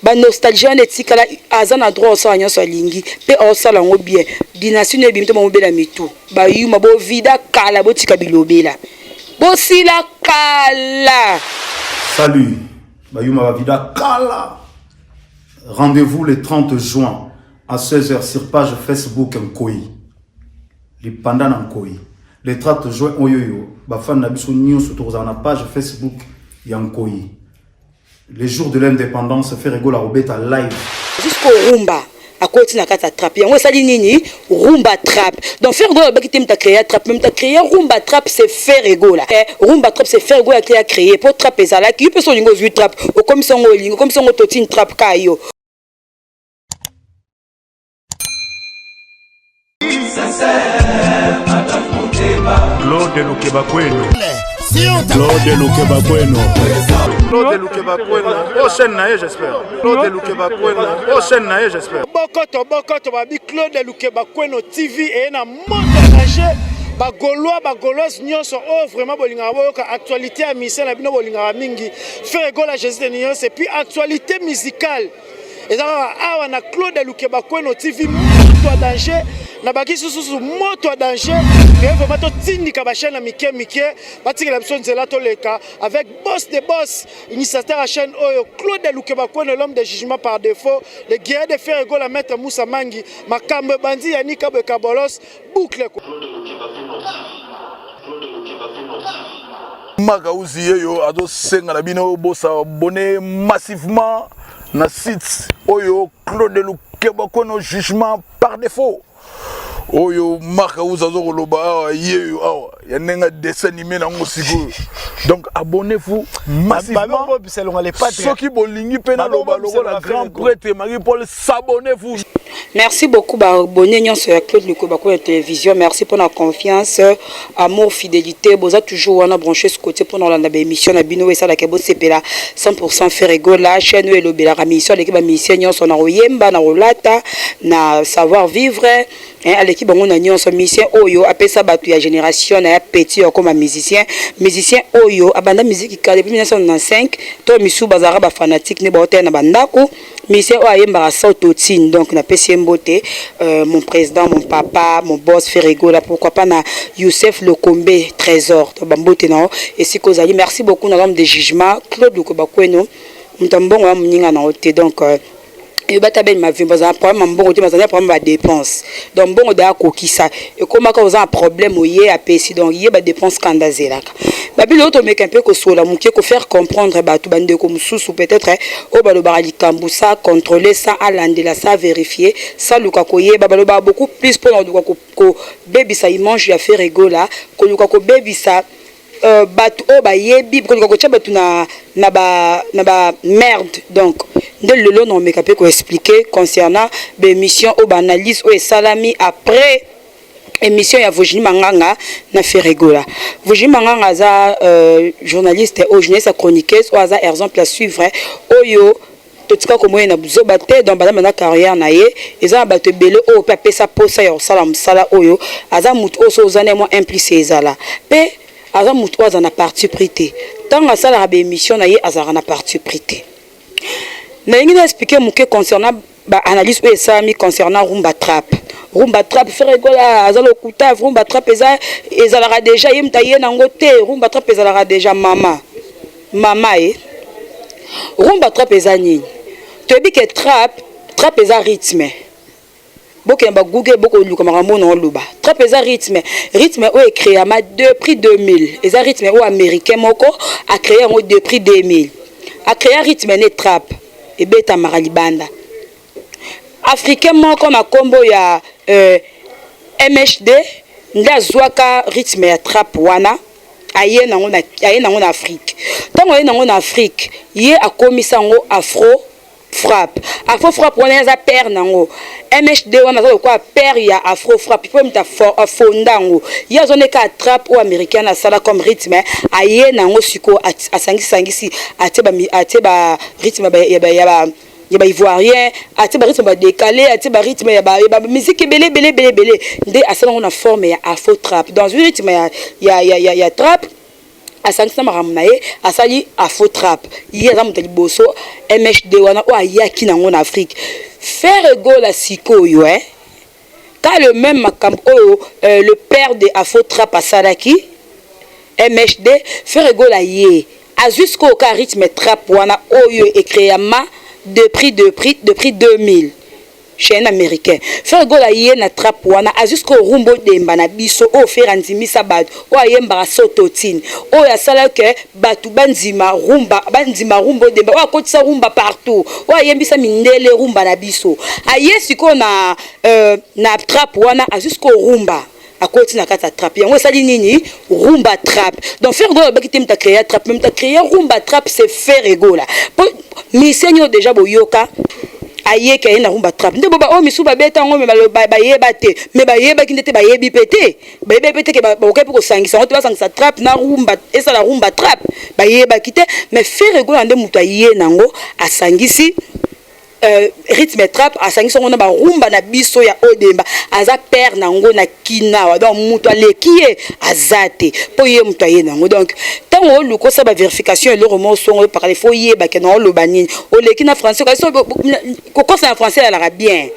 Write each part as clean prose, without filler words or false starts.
Ba nostalgie on etikala azana droit au soignon so lingi pe au sala ngo bien dynastie ne bimto mo bela mitu ba yuma bo vida kala bo tika bilobela bo sila kala. Salut ba yuma ba vida kala. Rendez-vous le 30 juin à 16h sur page Facebook Nkoi. Les pandas Nkoi. Le 30 juin oyoyo ba fan na biso nyonso to na page Facebook Nkoi. Les jours de l'indépendance, fait rigoler au bêta live. Jusqu'au rumba, à côté de la trappe. Et on s'est dit, rumba trap. Donc, faire rigoler, tu as créé trap. Même tu as créé rumba trap, c'est faire rigoler. Rumba trap, c'est faire rigoler qui a créé. Pour trapper ça là, qui peut son lingo vu trap. Ou comme son lingo, comme son totine trap kayo. Claude Lukeba Kweno. Claude Lukeba Kweno. Claude Lukeba Kweno. Prochaine naïe, j'espère. Claude Lukeba Kweno. Prochaine naïe, j'espère. Bokoto, babi Claude Lukeba Kweno TV et na monde danger. Ba Gaulois nyonso oh vraiment bolinga boyoka actualité à mission na bino bolinga mingi. Faire gola Jésus de nyonso et puis actualité musicale. Et ça awa na Claude Lukeba Kweno TV moto danger. Na baki susu moto danger et vraiment to tindika ba chaîne mike batiki la mission nzela to leka avec boss de boss initiateur à chaîne oyo Claude Lukeba Kweno l'homme de jugement par défaut le guerrier de faire égol à maître Moussa Mangi makambe bandi yanika be kabolos boucle Magauzi yeyo ado senga na bino bosa abonné massivement na site oyo Claude Lukeba Kweno jugement par défaut. Oyo marque où ça zoro loba yeyo awa ya nenga dessin animé na ngosigo. Donc abonnez-vous massivement. Ceux qui bolingi pena loba logo la grand prêtre Marie-Paul, s'abonnez-vous. Merci beaucoup abonné nyon sur Claude Lukeba Kweno télévision. Merci pour la confiance, amour, fidélité. Boza toujours on a branché ce côté pour dans la émission na bino et ça la kebo sepela 100% faire rigolo la chaîne et le bela mission l'équipe mission nyon son na oyemba na rolata na savoir vivre à l'équipe on a nyon son mission oyo apesa batu ya génération na petit comme musicien oyo abanda musique ka depuis 1995 to misu bazara ba fanatique ne ba hotel na bandako mission o ayemba sa autotine donc na PC Mbote mon président mon papa mon boss fait rigoler pourquoi pas na Youssef Lokombe trésor to bambote na et si kozali merci beaucoup na l'homme de jugement Claude Lukeba Kweno mtambongo wa mninga na hotel donc et bah t'as ma vie parce un problème bon tu m'as un problème de dépense donc bon da kokisa et comment quand vous avez un problème oyé à PC donc il y a des dépenses scandaleuses là bah puis l'autre mec un peu que sur la mouké que faire comprendre bah tout bande comme sous peut-être au balo barali kambusa contrôler ça à l'andela ça vérifier ça luka koyé bah balo beaucoup plus pour nous ko baby ça il mange il a fait rigolo là ko luka ko baby ça batu o ba yebi ko luka ko tcha batu na ba merde donc de le long on me capé ko expliquer concernant des missions au analyse au salami après émission ya Vojini Manganga na fait rigola Vojini Manganga za journaliste au jeunesse chroniqueuse au hasard exemple à suivre oyo totika ko moyena buzoba te dans bana na carrière na ye eza bato belé o papé sa posa ya salam sala oyo aza mutu o so zane mo impliqué ezala pe aza mutu aza na parti prité tant à sala ba émission na ye azara na parti prité. Na ingine expliquer muke concernant ba analyse ou esami concernant rumba trap faire rigola azalo kuta rumba trap ezala déjà yemta ye nango te rumba trap ezala déjà mama rumba trap ezani to bi ke trap eza rythme boko ba google boko luka makambo na luba trap eza rythme o créé ma depuis 2000 eza rythme o américain moko a créé en depuis 2000 a créé rythme ne trap et beta maralibanda africain moko na kombo ya MHD nda zwaka rythme ya trap wana aye nango na Afrique tango aye nango na Afrique ye akomisa ngo afro frappe wana za père nango MHD wana za ko père ya afro frappe po mta fondango ya zone ka trap ou américain na sala comme rythme aye nango siko asangisi ateba rythme ya ba ivoirien ateba rythme ba décalé ateba rythme ya ba musique belé nde asala na forme ya afro trap dans une rythme ya trap asangisa makambo na ye asali afo trap ye aza moto liboso MHD wana o ayaki nango na Afrique faire egola sikoyo quand le même makambo le père de afo trap asalaki MHD faire egola ye a jusqu'au rythme trap wana oyo écréama depuis 2000 chez un américain faire gola ye na trap wana a jusqu'au rumbo demba na biso o faire andimisa batu o ayemba sototine o ya sala que batu banzima rumbo demba o akotisa rumba partout o ayembisa mindele rumba na biso aye siko na trap wana a jusqu'au rumba à côté na kata trap yango sali nini rumba trap donc faire gola bakite mta créer trap même ta créer rumba trap c'est faire gola mi seigneur déjà boyoka aye ka na rumba trap nde boba o misu ba beta ngo me ba yeba te me ba yeba ki ndete ba yebi pété ba yeba pété ke ba okai pour sangisa on te ba sangisa trap na rumba esa la rumba trap ba yeba ki te mais faire gola nde mutu aye nango asangisi rythme trap asangisa ngo na ba rumba na biso ya odemba aza père nango na kinawa donc mutu alekie azate po ye mutu aye nango donc tango luko sa ba vérification et le remonso ngo parler faut yeba ke na lo banini o leki na français ko ça en français elle a bien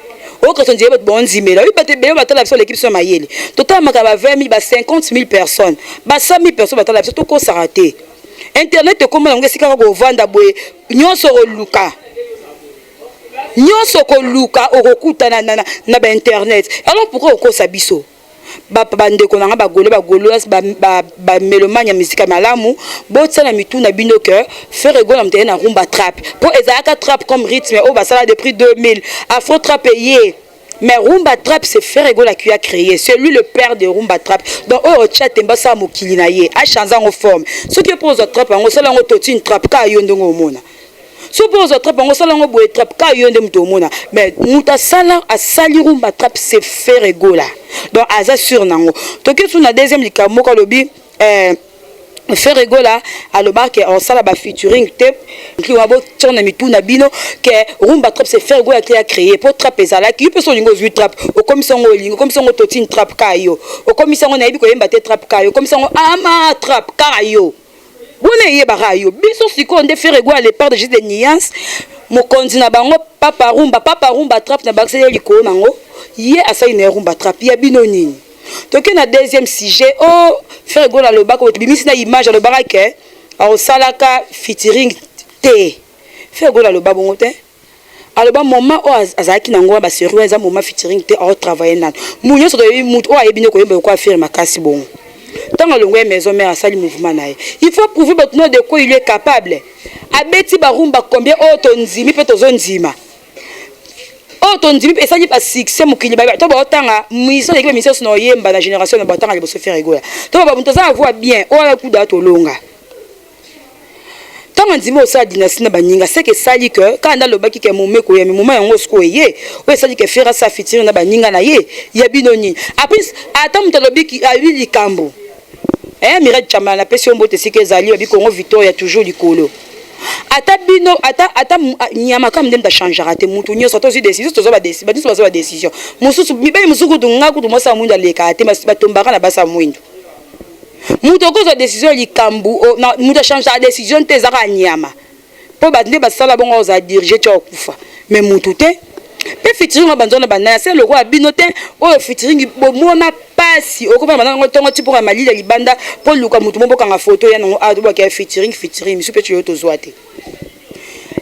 o quand on dit bon zimela oui bate be batala sur l'équipe sur mayele total makaba 20 000 ba 50 000 personnes ba 100 000 personnes batala to ko sa raté internet ko mo ngo sika ko vanda boye nyonso luka nyonso ko luka okokuta na ba internet alors pourquoi okosa biso bandeko nanga bagolo ba melomania musique malamu botsana mituna bino que faire rigoler mtene na rumba trap pour ezaka trap comme rythme au basala depuis 2000 afro trap yé mais rumba trap c'est faire rigoler qui a créé c'est lui le père de rumba trap donc oh chat mbasa mokili na ye a changer en forme ce qui pose trap ngo sala ngo totine trap ka yondongo mona suppose trap ngo sala ngo boy trap ka yonde mto mona mais muta sala asali rumba trap c'est faire rigoler donc aza sur nango to ke suna deuxième likamo ka lobi faire rigoler aloba ke on sala ba featuring te ki wabo tona mituna bino ke rumba trap c'est faire rigoler qui a créé pour trap ezala ki peut so lingo vu trap o comme ça ngo lingo comme ça ngo totine trap kayo o comme ça ngo na yebi ko yemba te trap kayo comme ça ngo ama trap kayo bone ye barayo biso siko nde faire rigoler les pères de juste des nuances mokonzi na bango papa rumba trap na bakse liko nango ye asai na rumba trap ya bino nini to ke na deuxième sujet oh faire rigoler le bako bimisi na image le baraka au salaka featuring te faire rigoler le babongo te aloba moment o azaki nango ba sérieux za moment featuring te au travailler nan munyo so to mutu o ayebine ko yemba ko affaire makasi bongo tant que maison mère sali mouvement nae il faut prouver maintenant de quoi il est capable abeti barumba combien otonzimi pe tozonzima otonzimi pe sali pas succès mukili ba to ba tanga miso de miso no yemba la génération na batanga le se faire rigoler to ba mutaza avoir bien o la kuda to longa tant ndimo sa dynastie na baninga c'est que sali que quand dans le baki ke momé ko ya moment yango sko ye o sali que faire ça fitiri na baninga na ye ya binoni après ata mutalobi ki ali likambo Mireille Chama na pesi ombote sike zali bi Congo Victoria toujours likolo ata bino ata nyama kam ndem da changer ate mutu nyoso to si décision to zo ba décision mususu bibe musuku dunga ku mosa mwinda leka ate batombaka na basa mwindo mutu ko zo décision likambu na mutu changer la décision te zaka nyama po ba ndeba sala bongo za diriger tcho kufa mais mutu te pe featuring banzona banana c'est le roi binote o featuring bomona pasi okopa banana tongo tipo ka malila libanda po luka mutu mboka nga photo ya ngo a doba ka featuring misu pe tu zo ate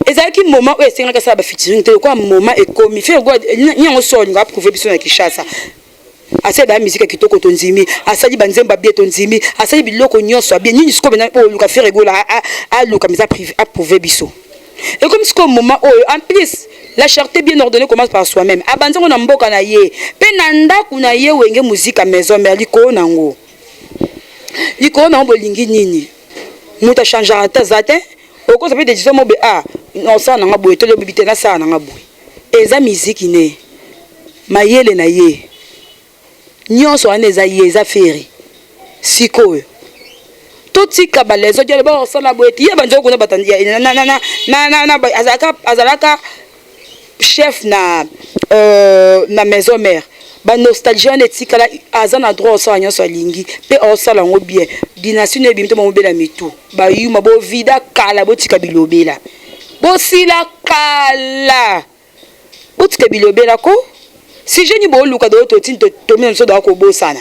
ezaki moment o esenga ka sa ba featuring te ko moment e komi fait go nyango so nga prouver biso na Kishasa asa ba musique kitoko tonzimi asali banzemba bien tonzimi asali biloko nyonso bien nini siko bena po luka faire go la a luka misa privé a prouver biso et comme ce moment en plus la charité bien ordonnée commence par soi-même abanzango na mboka na ye pe na ndaku na ye wenge musique à maison mais liko nango bolingi nini muta changer ata zate oko ça peut décision mo be non ça na ngabo etelo bibite na ça na ngabo eza musique ne mayele na ye nyonso aneza ye eza feri siko totika balezo diale ba osala boeti ye banjo kuna batandi na azalaka chef na maison mère ba nostalgie wana etikala aza na droit osala nyonso alingi mpe osala yango bien dynastie no ebimi te bamobela mitu bayuma bovida kala botika bilobela bosila kala botika bilobela ko si jeni boluka do totini tomina nso doa kobosana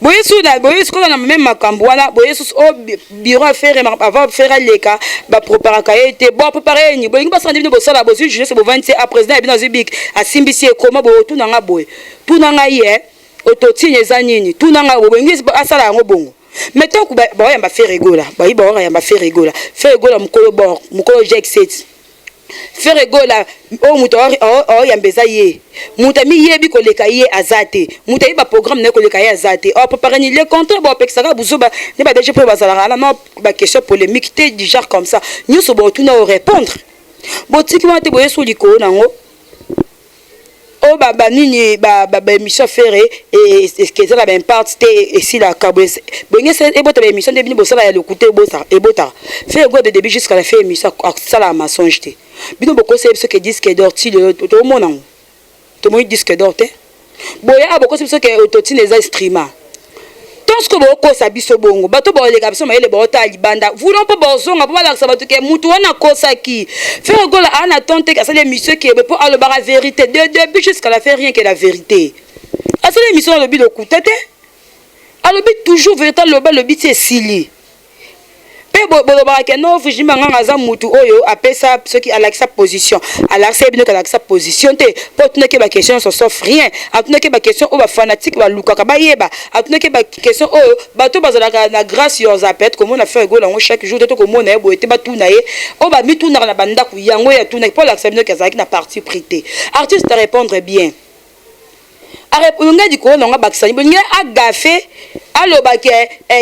boyesu kona même makambo wana boyesu o bureau affaire avant faire leka ba préparaka ete bon préparer ni bolingi basana bino bosala bosu juge se bovante a président bino zibik asimbisi ekoma bo tunanga boye tunanga ye ototini ezanini tunanga bolingi asala yango bongo mettons que ba yamba faire rigola ba yamba faire rigola mukolo bord mukolo J7 faire rigola o muto o yambeza ye muta mi yebi koleka ye azate muta yi ba programme ne koleka ye azate o préparer ni les contrats bo pexaka buzuba ne ba déjà pour bazala na non ba question polémique té du genre comme ça nous so bo tuna répondre bo tiki mate bo yeso liko nango o baba nini ba émission faire et que ça la même partie et si la cabose bonye c'est ebota ba émission de bini bo sala ya lokuté ebota faire go de début jusqu'à la fin émission ça la mensonge té bino boko c'est ce que disque d'or ti le to monang to mo disque d'or té boya boko c'est ce que autotine les streamer tant que boko sa biso bongo bato ba le kapso ma ele bota libanda voulons pas bozonga pour la sabato ke mutu wana kosa ki faire gola ana tante que ça les monsieur qui pour aller la vérité de début jusqu'à la fin rien que la vérité à ça les missions le but de coutete à le but toujours vérité le but c'est sili pe bolobaka ke no vujima nganga za mutu oyo apesa ceux qui à sa position alors c'est bien que sa position te potne ke ba question so sauf rien atune ke ba question o ba fanatique ba lukaka ba yeba atune ke ba question oyo bato bazalaka na grâce yo za pète comme on a fait gola chaque jour to ko mona ebo ete ba tuna ye o ba mi tuna na banda ku yango ya tuna pour l'accepter que ça qui na partie prité artiste à répondre bien arepulunga diko nonga bakisani bonye agafe alobake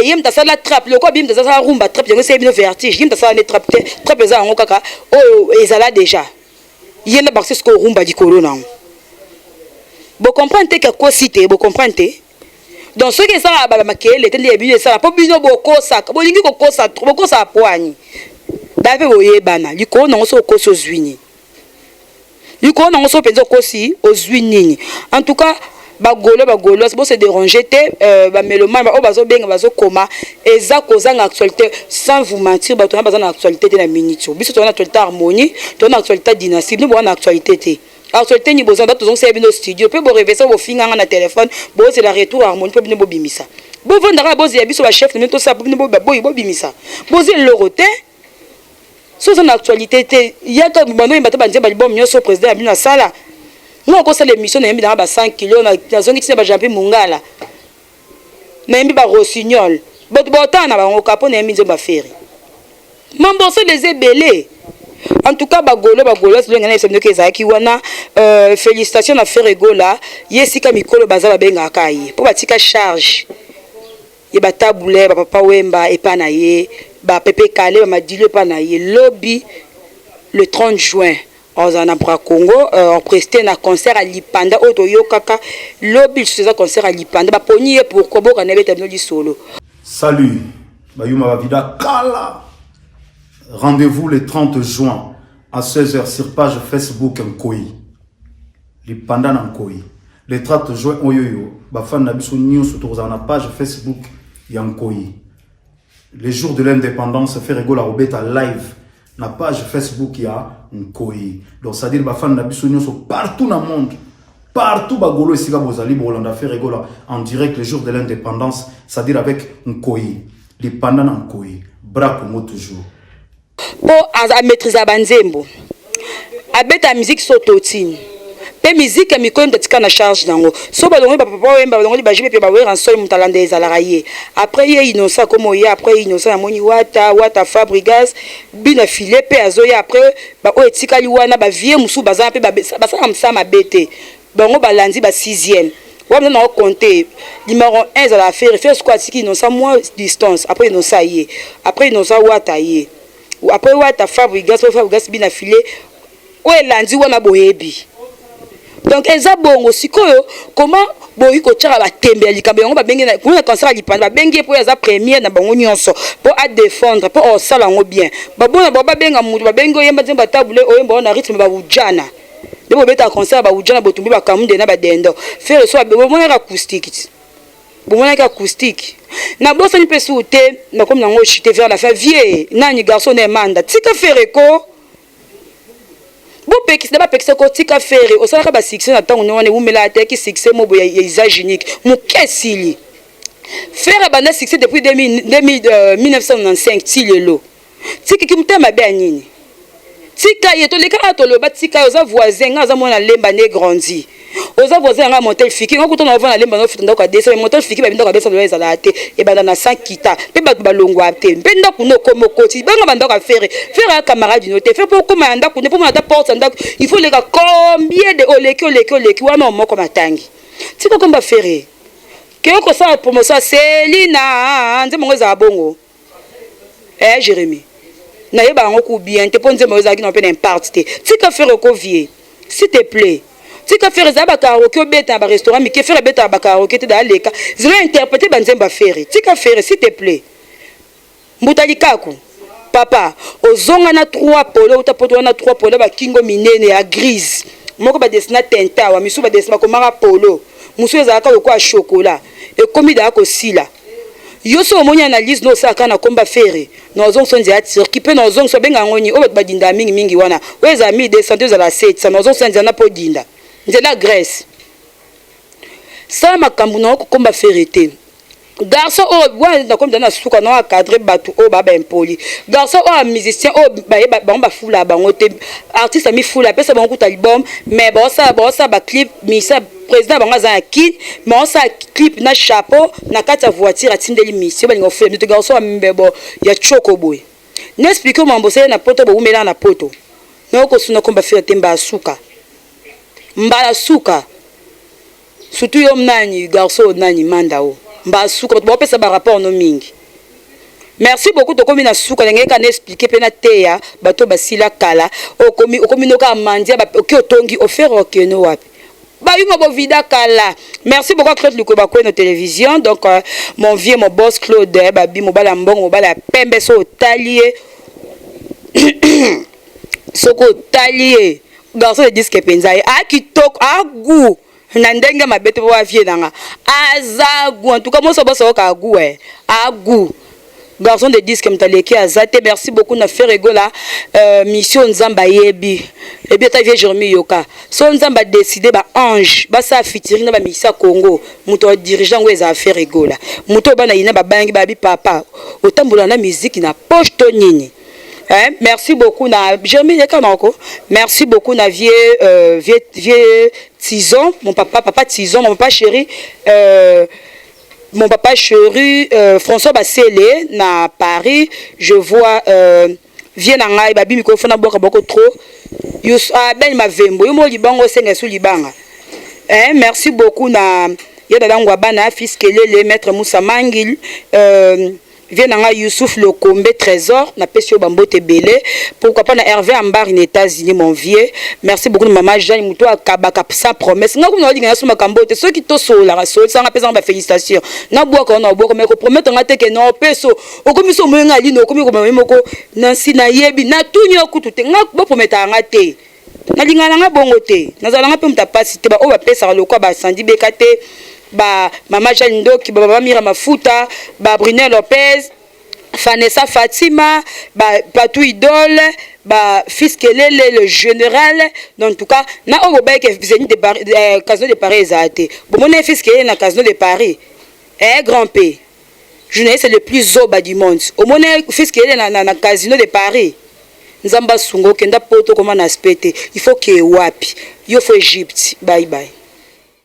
yem tasala trap loko bim tasala rumba trap yango c'est bino vertige yem tasala ne trap eza yango kaka o ezala déjà yenda bakse ko rumba dikolo nango bo comprendre que quoi cité bo comprendre donc ce que ça ba makele tende bino ça po bino bokosa bolingi kokosa bokosa poani dave boyebana diko nango so koso zwini diko nango so penzo kosi ozwini en tout cas bagolo c'est bon se déranger te ba mélomane ba bazo benga bazo koma eza kozanga actualité sans vous mentir ba tona bazana actualité de la minute biso tona actualité harmonie tona actualité dynastie nous bona actualité te actualité ni besoin d'autres on bino studio pe bo réveiller bo finga na téléphone bo c'est la retour harmonie pe bino bo bimisa bo vendara bo ya biso ba chef même to ça bino bo bimisa bo c'est loroté so son actualité te yaka bano mbata banze ba libom nyoso président ya bino sala non ko sala émission na yembi na ba 5 kg na zongi tina ba jampi mungala na yembi ba rossignol botana ba ngokapo na yembi nzomba feri mambo so les ebelé en tout cas bagolo c'est ngana semne ke zaki wana félicitations na faire gola yesika mikolo bazaba benga kai po batika charge ye batabule ba papa wemba epana ye ba pepe kale ba madilo epana ye lobby le 30 juin en Congo on presté un concert à Lipanda otoyo kaka lobby ce concert à Lipanda ba poni pourquoi boka na beta di solo. Salut bayuma vida kala. Rendez-vous le 30 juin à 16h sur page Facebook Nkoi. Lipanda na Nkoi. Le 30 juin oyoyo ba fan na biso news sur na page Facebook Nkoi. Le jour de l'indépendance fait rigola robeta live na page Facebook ya Nkoi. Donc ça dit ba fan na biso nyonso partout dans le monde. Partout bagolo esika bozali bolanda fait rigola en direct le jour de l'indépendance, ça dire avec Nkoi. Les pendant Nkoi. Bra Congo toujours. Pour à maîtriser banzembo. Abeta musique sototine. Pe musique mi ko ndatika na charge nango so balongo papa wemba balongo li bajibe pe ba wera nsoi mutalanda ezalaka ye après ye innocent comme ye après innocent ya moni wata Fabrigas bina filet pe azoya après ba o etikali wana ba vie musu bazana pe ba sala msama bete bango balandi ba 6e wamna na compter numéro 1 za la faire squad siki innocent moins distance après innocent ye après innocent wata ye après wata Fabrigas bina filet o elandi wana boyebi. Donc eza bongo sikoyo comment boyi ko tchara ba tembe ya likambo yango ba bengi na kuna concert ya lipanda ba bengi po eza première na bango nyonso pour à défendre pour o sala ngo bien ba bona ba benga mutu ba bengi oyemba nzemba tabule oyemba na rythme ba bujana Debo beta concert ba ujana botumbi ba kamunde na ba dendo. Faire so ba mo acoustique. Bomona ka acoustique. Na bossa ni pesu te na comme nango chute vers la fin vieux. Nani garçon ne manda. Tika faire ko. Bo pekis na ba pekisa ko tika faire. O sala ka ba succès na tango ne wane umela te ki succès mo bo ya usage unique. Mo kesili. Faire bana succès depuis 1995 tilelo. Tika ki mutema be nini. Tika yeto le ka to lo ba tika oza voisin nga za mona lemba ne grandi. Oza voisin nga montel fiki nga kuto na vona lemba no fitanda ka desa montel fiki ba binda ka besa lo ezala te e banda na 100 kita pe ba balongwa te penda kuno komo koti banga banda ka faire camarade no te faire pour comment anda kuno pour mata porte anda il faut les gars combien de oleki wana moko matangi tika komba faire ke ko sa promotion Selina nze mongo za bongo Jérémy na yeba ngo bien te ponze mo ezaki no pe n'importe te tika faire ko vie s'il te plaît tika faire za ba karaoke obeta ba restaurant mi ke faire beta ba karaoke te da leka zira interpréter ba nzemba faire tika faire s'il te plaît mbutali kako papa ozonga na 3 polo utapoto na 3 polo ba kingo minene ya grise moko ba desina tenta wa misu ba desina ko mara polo musu ezaka ko a chocolat e komi da ko sila yoso omonya analyse no saka na komba faire no zong sonzi atir ki pe no zong so benga ngoni o ba dinda mingi wana weza 1200 za la 700 no zong sonzi na po dinda nzela Grèce ça makambu na ko komba faire te garçon o wa na komba na suka na cadre batu o baba impoli garçon o musicien o ba fula ba ngote artiste mi fula pesa ba nguta album mais ba ça ba clip misa président banga za kid mais on sa clip na chapeau na kati ya voiture atindeli mission ba ngofela mito garçon mbebo ya chokoboy n'explique mambo ça na poto ba umela na poto na ko suna komba faire temba suka mbala suka surtout yo mnani garçon nani mandao mbala suka ba pesa ba rapport no mingi. Merci beaucoup to komi na suka ngeke ka expliquer pena teya bato basila kala okomi no ka mandia ba otongi ofero okeno wapi ba yuma bo vida kala. Merci beaucoup Claude Lukoba ko na télévision donc mon vieux mon boss Claude babi mo bala mbongo mo bala pembe so talier soko talier garçon de disque penzaï a kitoko a goût na ndenge mabete wa vie nanga azagu en tout cas moi so boso ka goût a goût garçon de disque mtaleki azate. Merci beaucoup na faire rigola mission nzamba yebi et bien ta vie Jérémy yoka so nzamba décider ba ange ba sa fitiring na ba misa Congo muto dirigeant ngweza faire rigola muto bana ina ba bangi ba bi papa otambola na musique na poche to nini. Merci beaucoup na Jérémy Yekanoko. Merci beaucoup na vieux Tison, mon papa Tison, mon papa chéri François Bassélé na Paris. Je vois vient na ngai babi microphone boka boko trop. Yus ben mavembo yo mo libango senga su libanga. Merci beaucoup na yeda dangwa bana fils Kelele maître Moussa Mangil vient na Youssouf Lokombe Trésor na pesio bambote belé pourquoi pas na Hervé Ambar aux États-Unis mon vieux. Merci beaucoup maman Jeanne Muto akabaka sans promesse nga kuna linga suma kambote ceux qui to sola so ça ngapesa ba félicitations na boka na boka mais ko promettre ngate ke no peso okomiso moyenga lino okomi ko moko na sina yebi na tunyo kutu te nga bo promettre ngate na linga nga bongo te nazala nga pe mtapasi te ba o ba pesa lokwa ba sandi bekate ba mama Jeanne Ndoki ba mama Mira Mafuta ba Brunel Lopez Vanessa Fatima ba Patou Idole ba fils Kelele le général en tout cas na o ba ke zeni de Casino de Paris ezate bon mon fils Kelele na Casino de Paris grand P journaliste le plus zoba du monde au mon fils Kelele na Casino de Paris nzamba sungo kenda poto koma na spete il faut que wapi yo faut Egypte bye bye.